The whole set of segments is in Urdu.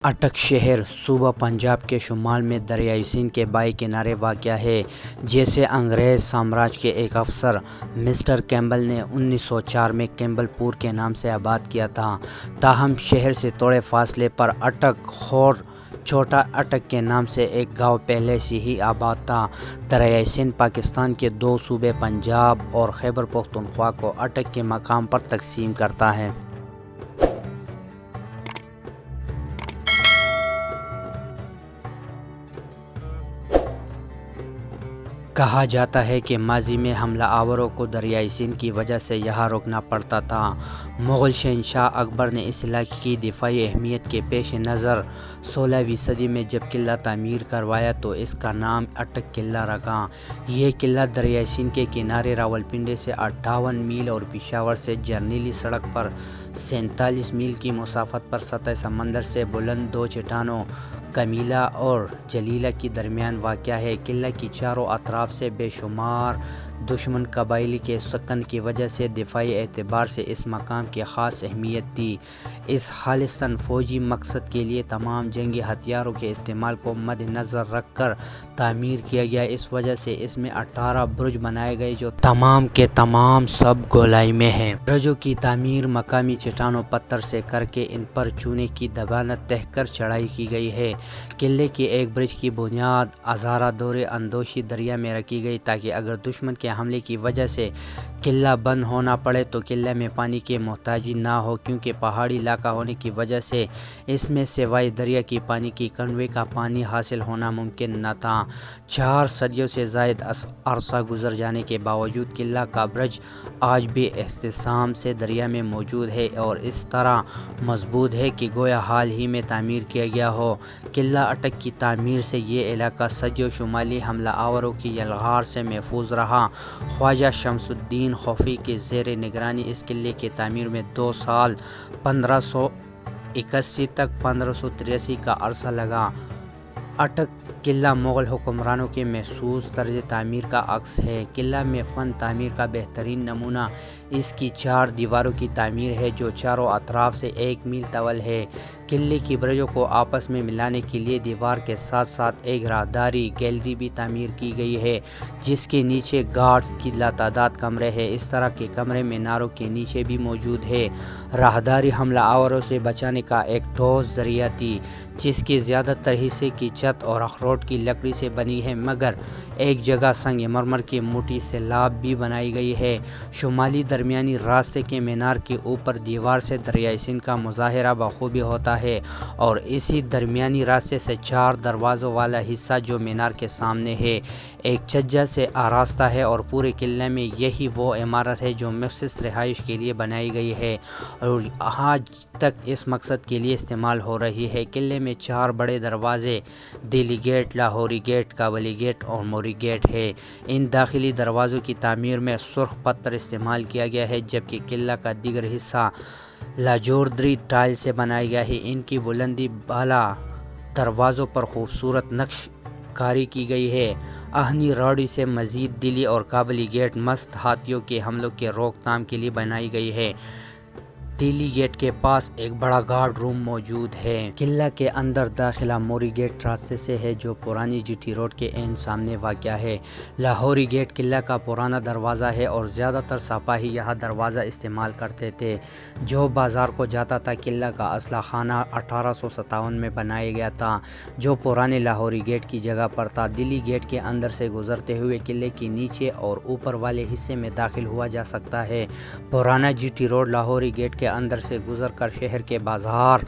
اٹک شہر صوبہ پنجاب کے شمال میں دریائے سندھ کے بائیں کنارے واقع ہے، جسے انگریز سامراج کے ایک افسر مسٹر کیمبل نے 1904 میں کیمبل پور کے نام سے آباد کیا تھا۔ تاہم شہر سے تھوڑے فاصلے پر اٹک اور چھوٹا اٹک کے نام سے ایک گاؤں پہلے سے ہی آباد تھا۔ دریائے سندھ پاکستان کے دو صوبے پنجاب اور خیبر پختونخوا کو اٹک کے مقام پر تقسیم کرتا ہے۔ کہا جاتا ہے کہ ماضی میں حملہ آوروں کو دریائے سندھ کی وجہ سے یہاں رکنا پڑتا تھا۔ مغل شہنشاہ اکبر نے اس علاقے کی دفاعی اہمیت کے پیش نظر 16ویں صدی میں جب قلعہ تعمیر کروایا تو اس کا نام اٹک قلعہ رکھا۔ یہ قلعہ دریائے سندھ کے کنارے راولپنڈی سے 58 میل اور پشاور سے جرنیلی سڑک پر 47 میل کی مسافت پر سطح سمندر سے بلند دو چٹانوں کمیلا اور جلیلہ کے درمیان واقع ہے۔ قلعہ کی چاروں اطراف سے بے شمار دشمن قبائل کے سکن کی وجہ سے دفاعی اعتبار سے اس مقام کی خاص اہمیت تھی۔ اس خالصتاً فوجی مقصد کے لیے تمام جنگی ہتھیاروں کے استعمال کو مد نظر رکھ کر تعمیر کیا گیا۔ اس وجہ سے اس میں 18 برج بنائے گئے جو تمام کے تمام سب گولائی میں ہیں۔ برجوں کی تعمیر مقامی چٹانوں پتھر سے کر کے ان پر چونے کی دبانت تہ کر چڑھائی کی گئی ہے۔ قلعے کے ایک برج کی بنیاد ازارہ دور اندوشی دریا میں رکھی گئی تاکہ اگر دشمن کے حملے کی وجہ سے قلعہ بند ہونا پڑے تو قلعے میں پانی کی محتاجی نہ ہو، کیونکہ پہاڑی علاقہ ہونے کی وجہ سے اس میں سوائے دریا کی پانی کی کنویں کا پانی حاصل ہونا ممکن نہ تھا۔ 4 صدیوں سے زائد عرصہ گزر جانے کے باوجود قلعہ کا برج آج بھی احتشام سے دریا میں موجود ہے اور اس طرح مضبوط ہے کہ گویا حال ہی میں تعمیر کیا گیا ہو۔ قلعہ اٹک کی تعمیر سے یہ علاقہ صدیوں شمالی حملہ آوروں کی یلغار سے محفوظ رہا۔ خواجہ شمس الدین خوفی کی زیر نگرانی اس قلعے کی تعمیر میں 2 سال 1581 تک 1583 کا عرصہ لگا۔ اٹک قلعہ مغل حکمرانوں کے مخصوص طرز تعمیر کا عکس ہے۔ قلعہ میں فن تعمیر کا بہترین نمونہ اس کی 4 دیواروں کی تعمیر ہے جو چاروں اطراف سے 1 میل طول ہے۔ قلعے کی برجوں کو آپس میں ملانے کے لیے دیوار کے ساتھ ساتھ ایک راہداری گیلری بھی تعمیر کی گئی ہے جس کے نیچے گارڈز کی لاتعداد کمرے ہیں۔ اس طرح کے کمرے میناروں کے نیچے بھی موجود ہے۔ راہداری حملہ آوروں سے بچانے کا ایک ٹھوس ذریعہ تھی جس کے زیادہ تر حصے کی چھت اور اخروٹ کی لکڑی سے بنی ہے، مگر ایک جگہ سنگ مرمر کی موٹی سلاب بھی بنائی گئی ہے۔ شمالی درمیانی راستے کے مینار کے اوپر دیوار سے دریائے سندھ کا مظاہرہ بخوبی ہوتا ہے اور اسی درمیانی راستے سے 4 دروازوں والا حصہ جو مینار کے سامنے ہے ایک چھجا سے آراستہ ہے، اور پورے قلعے میں یہی وہ عمارت ہے جو مخصوص رہائش کے لیے بنائی گئی ہے اور آج تک اس مقصد کے لیے استعمال ہو رہی ہے۔ قلعے میں 4 بڑے دروازے دہلی گیٹ، لاہوری گیٹ، کابلی گیٹ اور موری گیٹ ہے۔ ان داخلی دروازوں کی تعمیر میں سرخ پتھر استعمال کیا گیا ہے جبکہ قلعہ کا دیگر حصہ لاجوردری ٹائل سے بنایا گیا ہے۔ ان کی بلندی بالا دروازوں پر خوبصورت نقش کاری کی گئی ہے۔ آہنی روڈی سے مزید دہلی اور کابلی گیٹ مست ہاتھیوں کے حملوں کے روک تھام کے لیے بنائی گئی ہے۔ دہلی گیٹ کے پاس ایک بڑا گارڈ روم موجود ہے۔ قلعہ کے اندر داخلہ موری گیٹ راستے سے ہے جو پرانی جی ٹی روڈ کے عین سامنے واقع ہے۔ لاہوری گیٹ قلعہ کا پرانا دروازہ ہے اور زیادہ تر سپاہی یہاں دروازہ استعمال کرتے تھے جو بازار کو جاتا تھا۔ قلعہ کا اسلحہ خانہ 1857 میں بنایا گیا تھا جو پرانے لاہوری گیٹ کی جگہ پر تھا۔ دہلی گیٹ کے اندر سے گزرتے ہوئے قلعے کے نیچے اور اوپر والے حصے میں داخل ہوا جا سکتا ہے۔ پرانا جی ٹی روڈ لاہوری گیٹ کے اندر سے گزر کر شہر کے بازار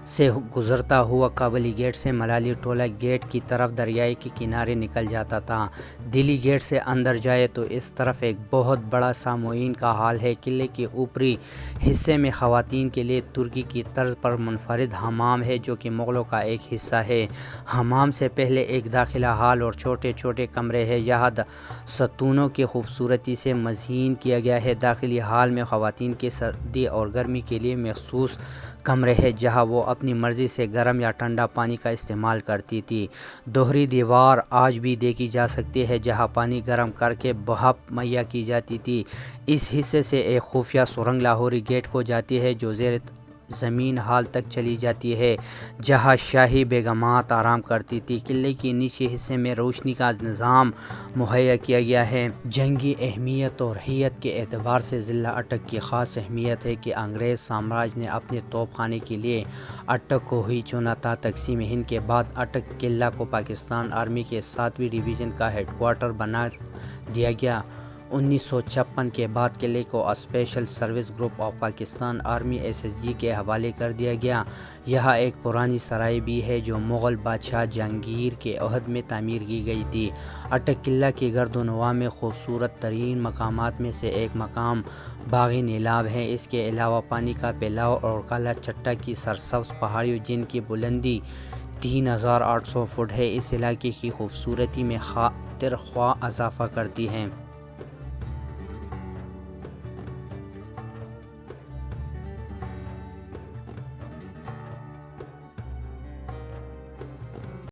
سے گزرتا ہوا کابلی گیٹ سے ملالی ٹولہ گیٹ کی طرف دریائے کے کنارے نکل جاتا تھا۔ دہلی گیٹ سے اندر جائے تو اس طرف ایک بہت بڑا ساموئین کا ہال ہے۔ قلعے کے اوپری حصے میں خواتین کے لیے ترکی کی طرز پر منفرد حمام ہے جو کہ مغلوں کا ایک حصہ ہے۔ حمام سے پہلے ایک داخلہ ہال اور چھوٹے چھوٹے کمرے ہیں۔ یہاں ستونوں کی خوبصورتی سے مزین کیا گیا ہے۔ داخلی ہال میں خواتین کے سردی اور گرمی کے لیے مخصوص کمرے ہیں جہاں وہ اپنی مرضی سے گرم یا ٹھنڈا پانی کا استعمال کرتی تھی۔ دوہری دیوار آج بھی دیکھی جا سکتی ہے جہاں پانی گرم کر کے بھاپ مہیا کی جاتی تھی۔ اس حصے سے ایک خفیہ سرنگ لاہوری گیٹ کو جاتی ہے جو زیر زمین حال تک چلی جاتی ہے جہاں شاہی بیگمات آرام کرتی تھی۔ قلعے کے نچلے حصے میں روشنی کا نظام مہیا کیا گیا ہے۔ جنگی اہمیت اور حیت کے اعتبار سے ضلع اٹک کی خاص اہمیت ہے کہ انگریز سامراج نے اپنے توپ خانے کے لیے اٹک کو ہی چنا تھا۔ تقسیم ہند کے بعد اٹک قلعہ کو پاکستان آرمی کے 7ویں ڈویژن کا ہیڈ کوارٹر بنا دیا گیا۔ 1956 کے بعد قلعے کو special service group of Pakistan army SSG کے حوالے کر دیا گیا۔ یہاں ایک پرانی سرائے بھی ہے جو مغل بادشاہ جہانگیر کے عہد میں تعمیر کی گئی تھی۔ اٹک قلعہ کے گرد و نواح میں خوبصورت ترین مقامات میں سے ایک مقام باغ نیلاو ہے۔ اس کے علاوہ پانی کا پھیلاؤ اور کالا چٹا کی سرسبز پہاڑیوں جن کی بلندی 3800 فٹ ہے اس علاقے کی خوبصورتی میں خاطر خواہ اضافہ کرتی ہیں۔